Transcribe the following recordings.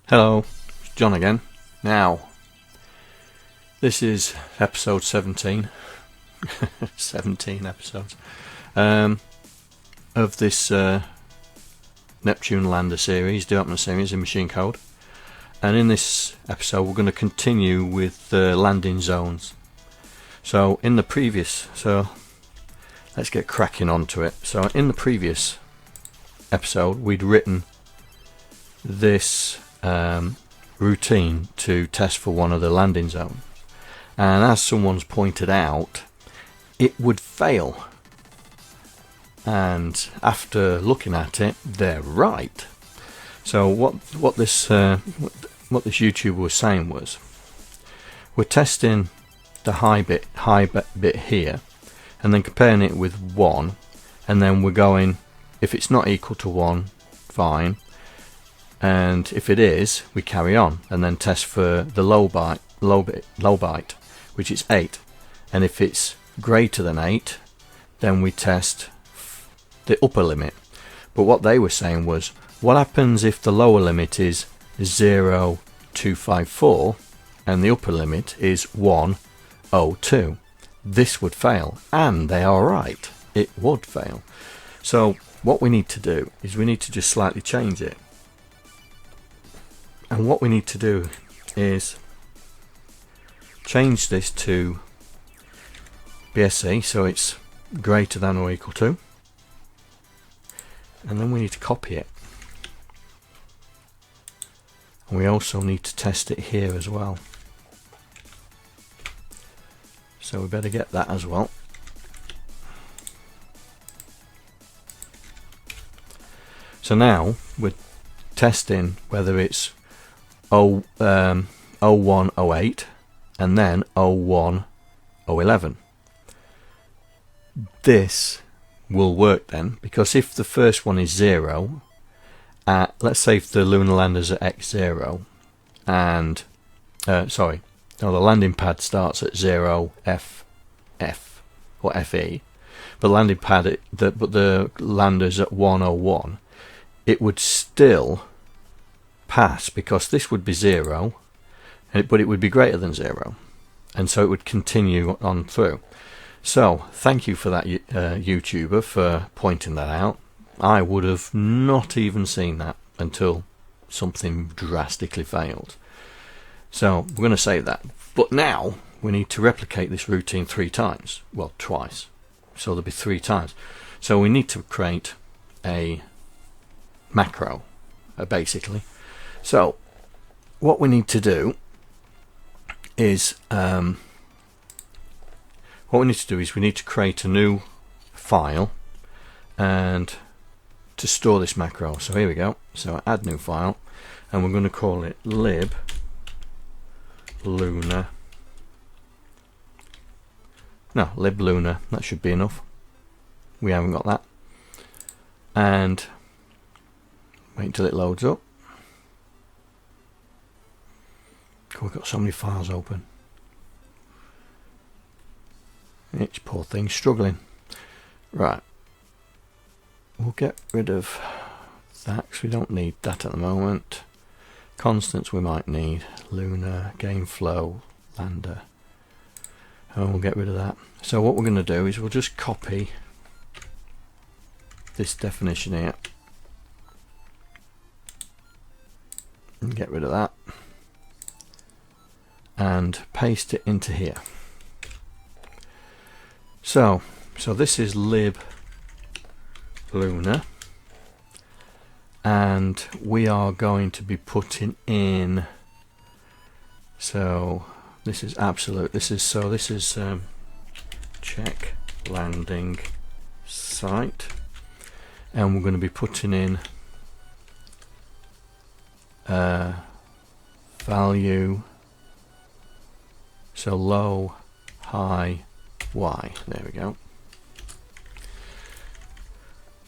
Hello, it's John again. Now, this is episode 17, 17 episodes, of this Neptune Lander series, development series in machine code. And in this episode we're going to continue with landing zones. So let's get cracking onto it. So in the previous episode we'd written this routine to test for one of the landing zones, and as someone's pointed out, it would fail, and after looking at it, they're right. So what this YouTuber was saying was, we're testing the high bit here and then comparing it with 1, and then we're going, if it's not equal to 1, fine, and if it is, we carry on and then test for the low byte, which is 8, and if it's greater than 8, then we test the upper limit. But what they were saying was, what happens if the lower limit is 0.254 and the upper limit is 1.02? This would fail, and they are right, it would fail. So what we need to do is we need to just slightly change it. And what we need to do is change this to BSC, so it's greater than or equal to, and then we need to copy it, and we also need to test it here as well, so we better get that as well. So now we're testing whether it's 0108 and then 01011. This will work then, because if the first one is 0, let's say if the lunar landers at x0 and the landing pad starts at 0 FF or FE, but landing pad but the landers at 101, it would still pass, because this would be 0, but it would be greater than 0, and so it would continue on through. So thank you for that, YouTuber, for pointing that out. I would have not even seen that until something drastically failed. So we're going to save that, but now we need to replicate this routine 3 times, well, twice, so there'll be 3 times. So we need to create a macro, basically. So what we need to do is we need to create a new file and to store this macro. So here we go. So add new file, and we're going to call it lib lunar. No, lib lunar. That should be enough. We haven't got that. And wait until it loads up. We've got so many files open. Each poor thing's struggling. Right. We'll get rid of that because we don't need that at the moment. Constants we might need. Lunar, game flow, lander. And we'll get rid of that. So what we're going to do is we'll just copy this definition here and get rid of that, and paste it into here. So this is lib lunar, and we are going to be putting in, so this is absolute, this is check landing site, and we're going to be putting in value, so low, high, Y. There we go.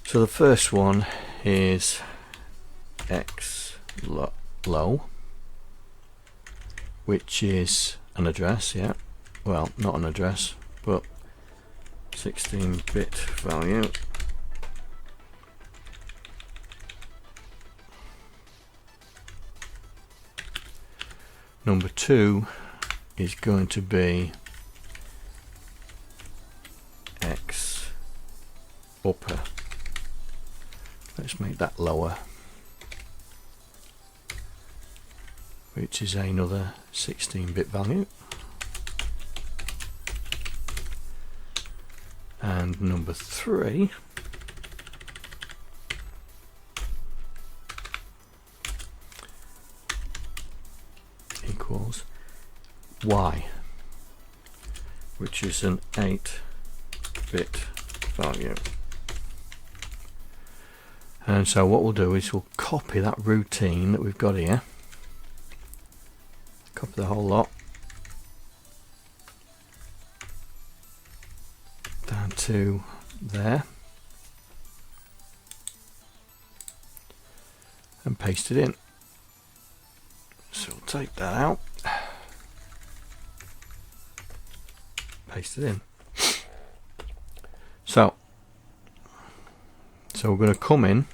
So the first one is X low, which is an address, yeah, well, not an address, but 16-bit value. Number 2 is going to be X upper. Let's make that lower, which is another 16-bit value. And number 3 equals Y, which is an 8-bit value. And so what we'll do is we'll copy that routine that we've got here, copy the whole lot down to there and paste it in. So we'll take that out, paste it in. So we're going to come in,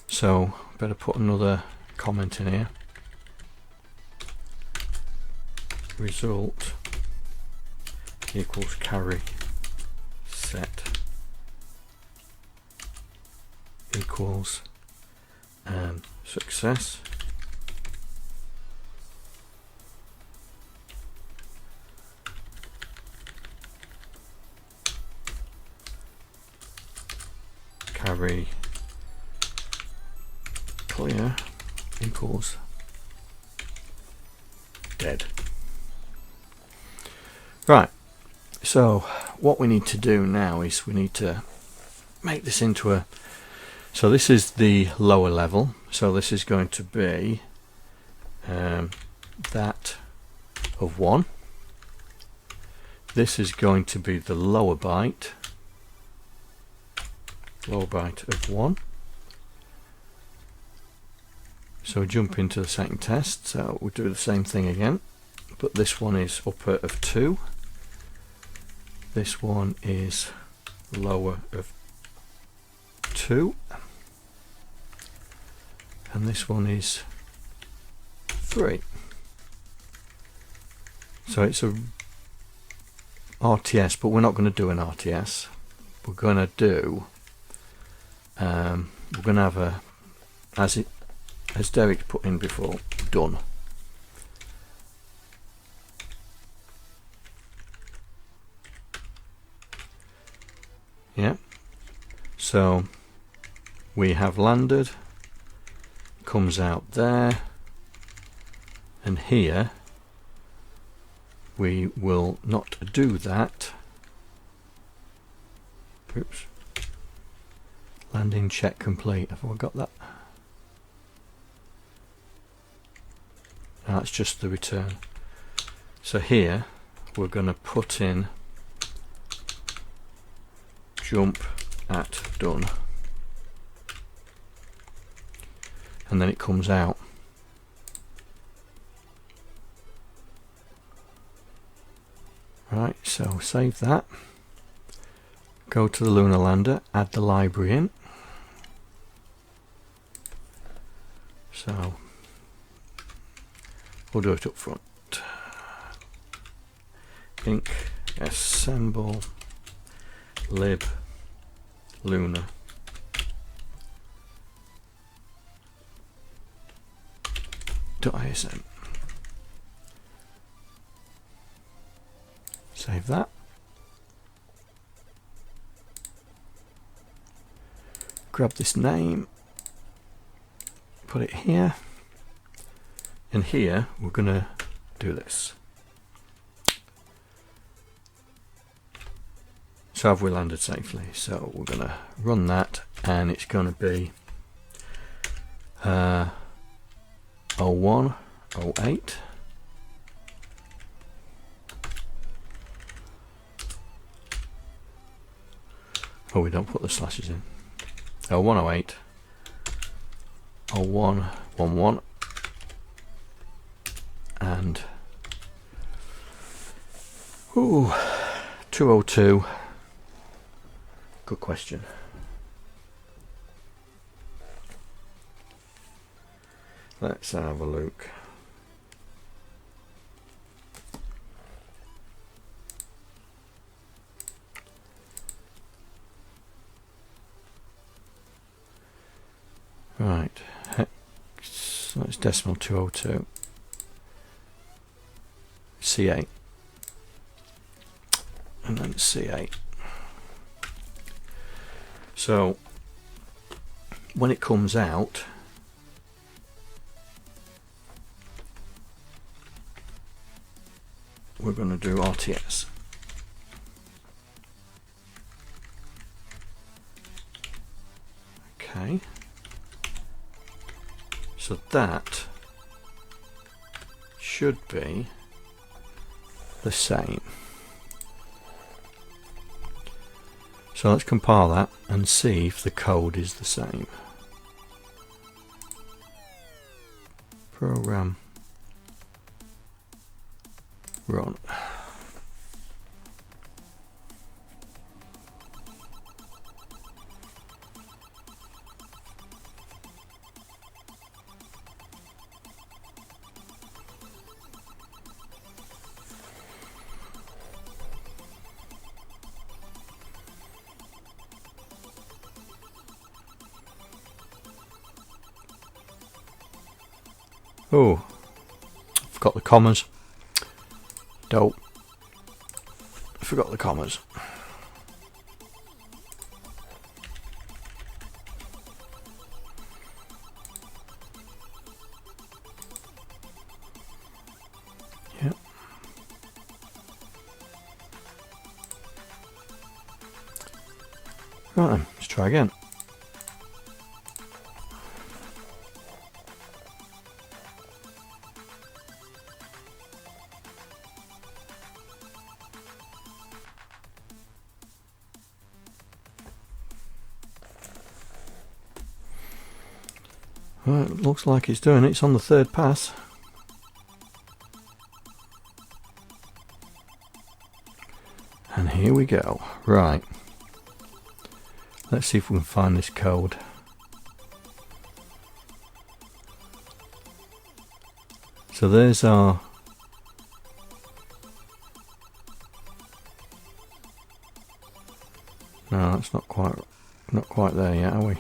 so better put another comment in here. Result equals carry set equals success. Carry clear equals dead. Right, so what we need to do now is we need to make this into a, so this is the lower level, so this is going to be that of 1. This is going to be the lower byte of 1. So jump into the second test, so we'll do the same thing again, but this one is upper of 2, this one is lower of 2, and this one is 3. So it's a RTS, but we're not going to do an RTS. We're going to do we're going to have a, as Derek put in before, done. Yeah, so we have landed, comes out there, and here we will not do that. Oops. Landing check complete. Have I got that? No, that's just the return. So here we're going to put in jump at done, and then it comes out. Right, so save that, go to the lunar lander, add the library in. So we'll do it up front. Inc assemble lib lunar .ism. Save that. Grab this name, put it here, and here we're going to do this. So have we landed safely? So we're going to run that, and it's going to be 01, 08. Oh, we don't put the slashes in. 0108, 0111, and 202. Good question. Let's have a look. Right, hex, so it's decimal 202. C8. And then C8. So when it comes out, we're going to do RTS. Okay. So that should be the same. So let's compile that and see if the code is the same. Program run. Oh, forgot the commas. Dope. Forgot the commas. Yep. Right then, let's try again. Right, looks like it's doing it. It's on the third pass. And here we go. Right. Let's see if we can find this code. So there's our no, that's not quite there yet, are we?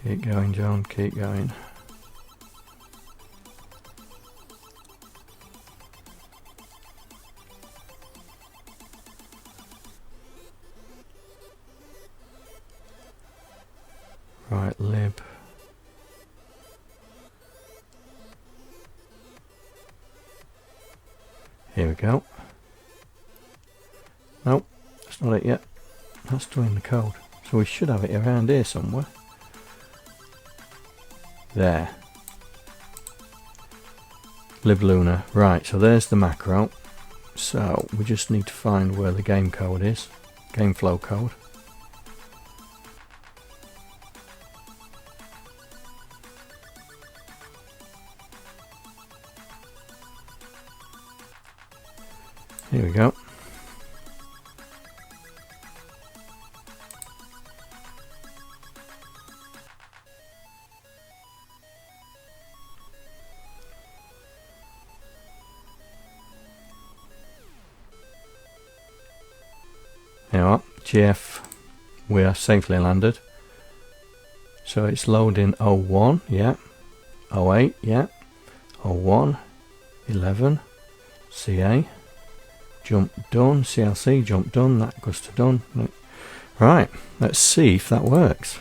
Keep going, John, keep going. Right, lib. Here we go. Nope, that's not it yet. That's doing the code. So we should have it around here somewhere. There. Libluna. Right, so there's the macro. So we just need to find where the game code is. Game flow code. Here we go. You know what, GF, we are safely landed. So it's loading 01, yeah, 08, yeah, 01, 11, CA, jump done, CLC, jump done, that goes to done. Right, let's see if that works.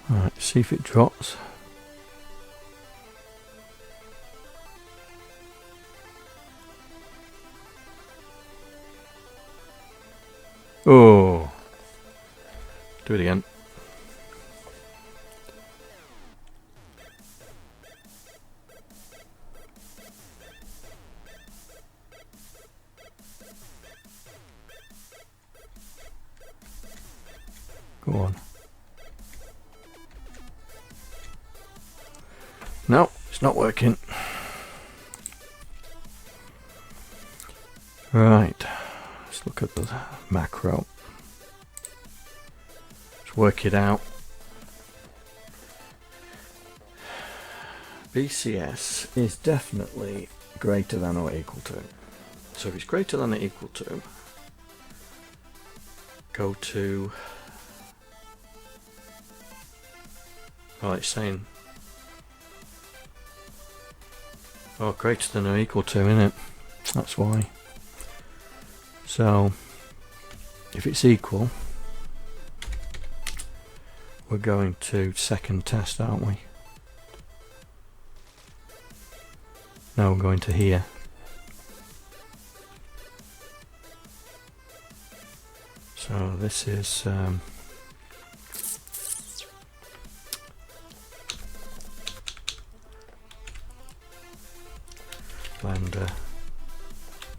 Right, see if it drops. Oh, do it again. Go on. No, it's not working. Right, let's look at the macro. Let's work it out. BCS is definitely greater than or equal to. So if it's greater than or equal to, go to, oh, it's saying, oh, greater than or equal to, isn't it? That's why. So if it's equal, we're going to second test, aren't we? Now we're going to here. So this is Lander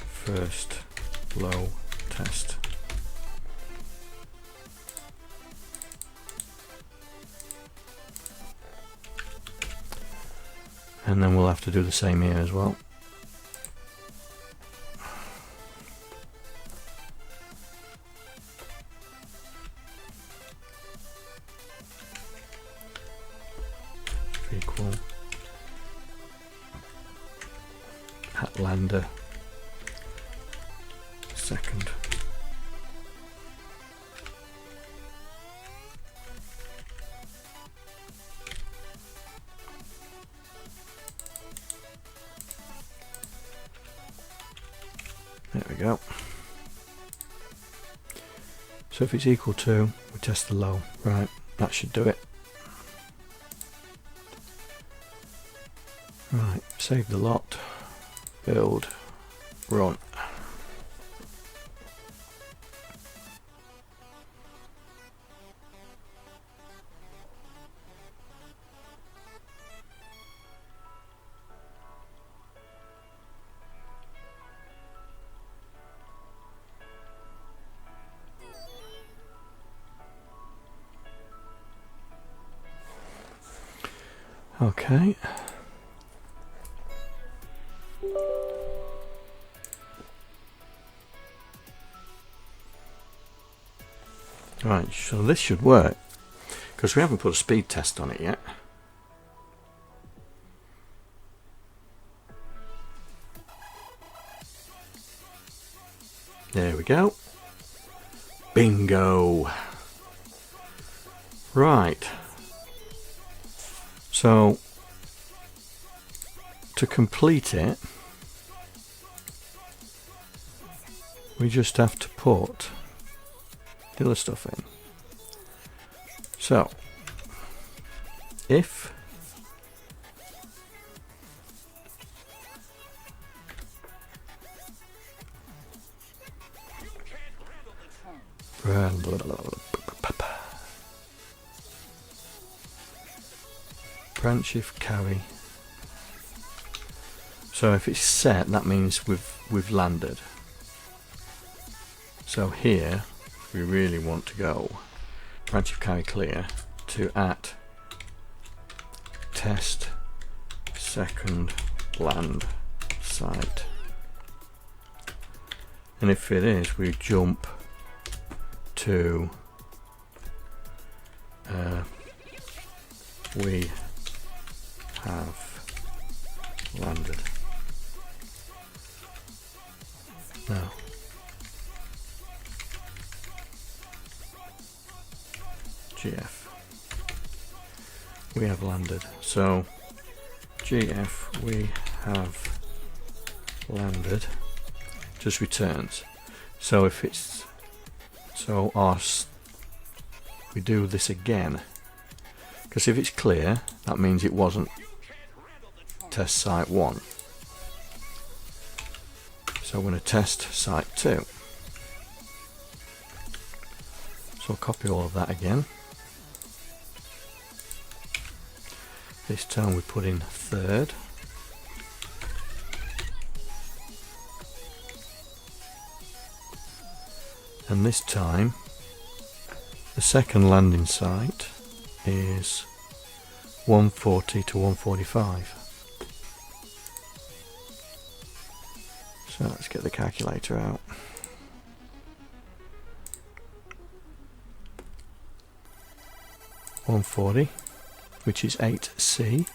first low test. And then we'll have to do the same here as well. Equal at Lander second. There we go. So if it's equal to, we test the low. Right, that should do it. Right, save the lot, build, run. Okay. Right, so this should work, because we haven't put a speed test on it yet. There we go. Bingo. Right. So, to complete it, we just have to put the other stuff in. So, if branch if carry. So if it's set, that means we've landed. So here we really want to go branch if carry clear to at test second land site. And if it is, we jump to we have landed. Now GF, we have landed. So GF, we have landed, just returns. So if it's, so our, we do this again, because if it's clear, that means it wasn't test site 1. So we're going to test site 2. So I'll copy all of that again. This time we put in third. And this time The second landing site is 140 to 145. So let's get the calculator out. .140, which is 8C,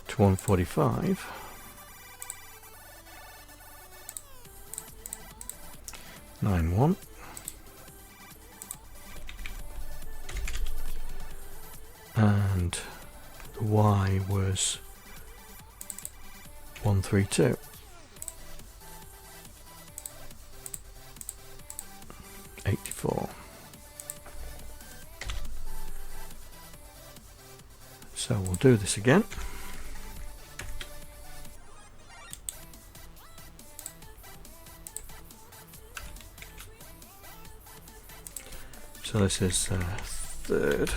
to 145, .91, and the Y was 132. So we'll do this again. So this is third,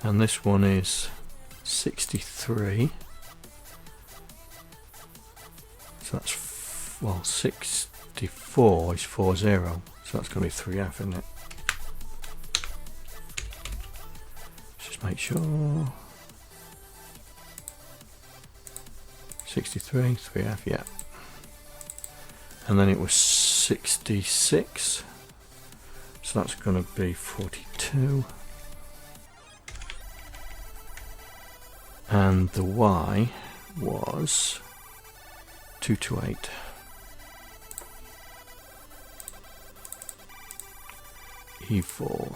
and this one is 63. So that's, well, 64 is 40, so that's going to be 3F, isn't it? Just make sure. 63, 3F, yeah. And then it was 66, so that's going to be 42. And the Y was 228. E4.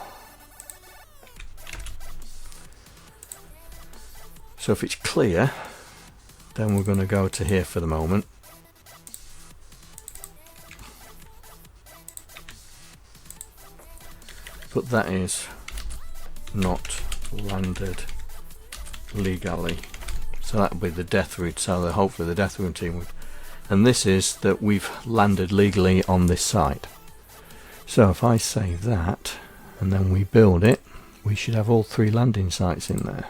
So if it's clear, then we're going to go to here for the moment. But that is not landed legally. So that would be the death route. So hopefully the death route team would. And this is that we've landed legally on this site. So if I save that and then we build it, we should have all 3 landing sites in there.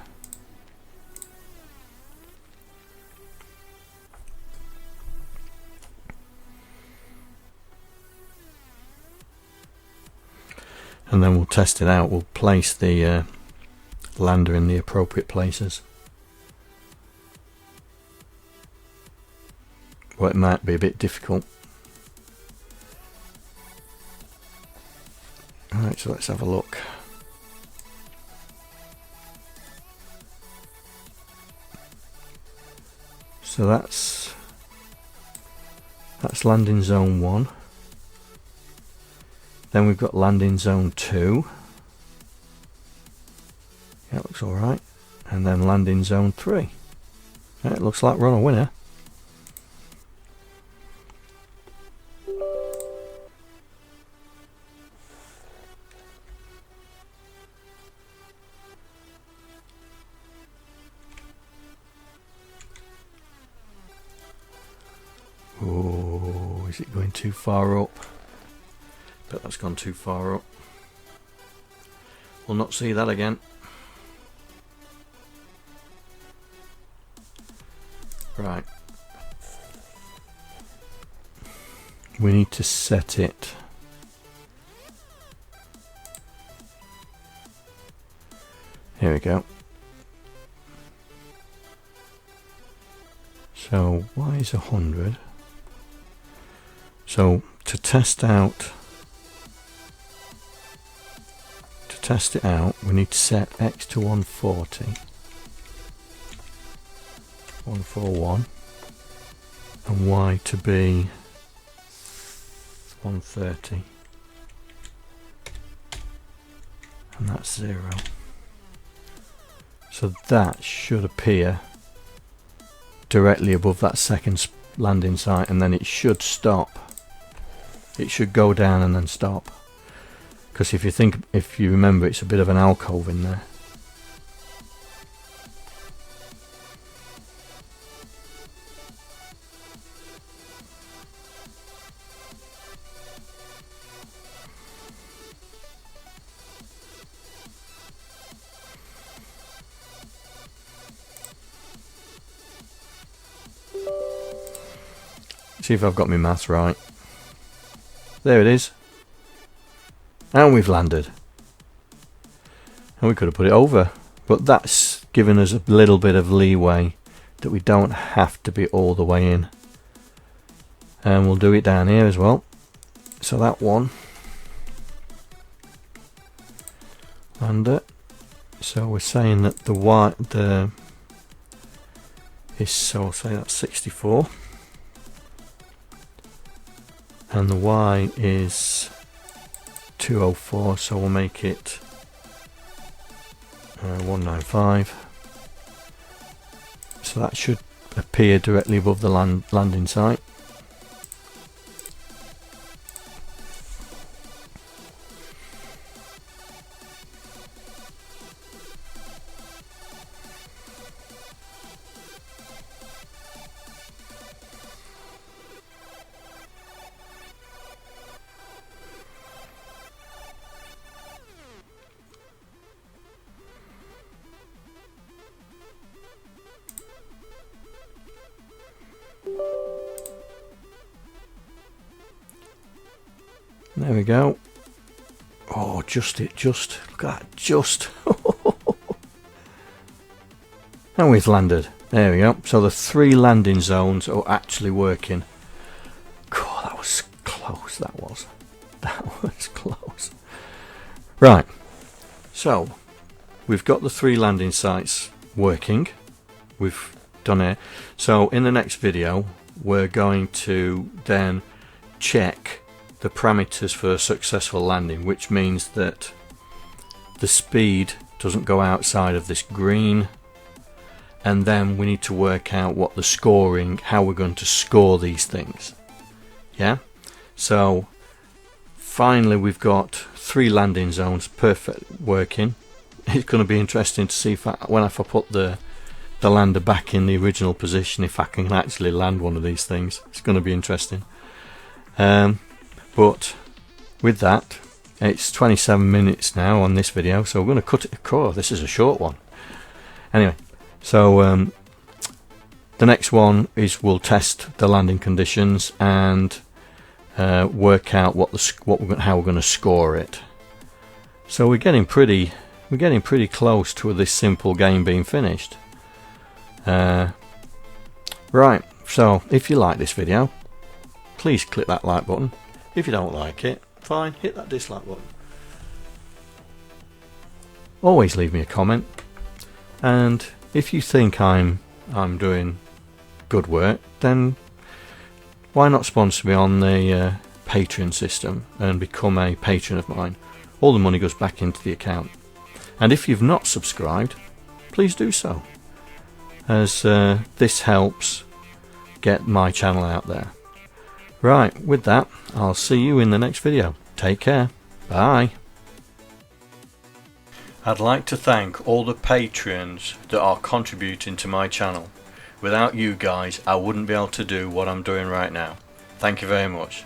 And then we'll test it out. We'll place the lander in the appropriate places. Well, it might be a bit difficult. Alright, so let's have a look. So that's landing zone 1. Then we've got landing zone 2. Yeah, it looks alright. And then landing zone 3. Yeah, it looks like we're on a winner. Oh, is it going too far up? But that's gone too far up. We'll not see that again. Right. We need to set it. Here we go. So Y is 100. So to test it out, we need to set X to 140, 141, and Y to be 130, and that's 0. So that should appear directly above that second landing site, and then it should stop. It should go down and then stop. Because if you remember, it's a bit of an alcove in there. See if I've got my maths right. There it is. And we've landed. And we could have put it over, but that's given us a little bit of leeway that we don't have to be all the way in. And we'll do it down here as well. So that one. Lander. So we're saying that the Y is, so I'll say that's 64. And the Y is 204, so we'll make it 195. So that should appear directly above the landing site. There we go. Oh, just look at that, just. And we've landed. There we go. So the 3 landing zones are actually working. God, that was close, that was. That was close. Right. So, we've got the 3 landing sites working. We've done it. So, in the next video, we're going to then check the parameters for a successful landing, which means that the speed doesn't go outside of this green, and then we need to work out what the scoring, how we're going to score these things. Yeah, so finally we've got 3 landing zones perfect working. It's going to be interesting to see if I put the lander back in the original position, if I can actually land one of these things. It's going to be interesting. But with that, it's 27 minutes now on this video, so we're going to cut it. Oh, this is a short one. Anyway, so the next one is we'll test the landing conditions and work out how we're going to score it. So we're getting pretty close to this simple game being finished. Right. So if you like this video, please click that like button. If you don't like it, fine, hit that dislike button. Always leave me a comment, and if you think I'm doing good work, then why not sponsor me on the Patreon system and become a patron of mine? All the money goes back into the account. And if you've not subscribed, please do so, as this helps get my channel out there. Right, with that, I'll see you in the next video. Take care. Bye. I'd like to thank all the patrons that are contributing to my channel. Without you guys, I wouldn't be able to do what I'm doing right now. Thank you very much.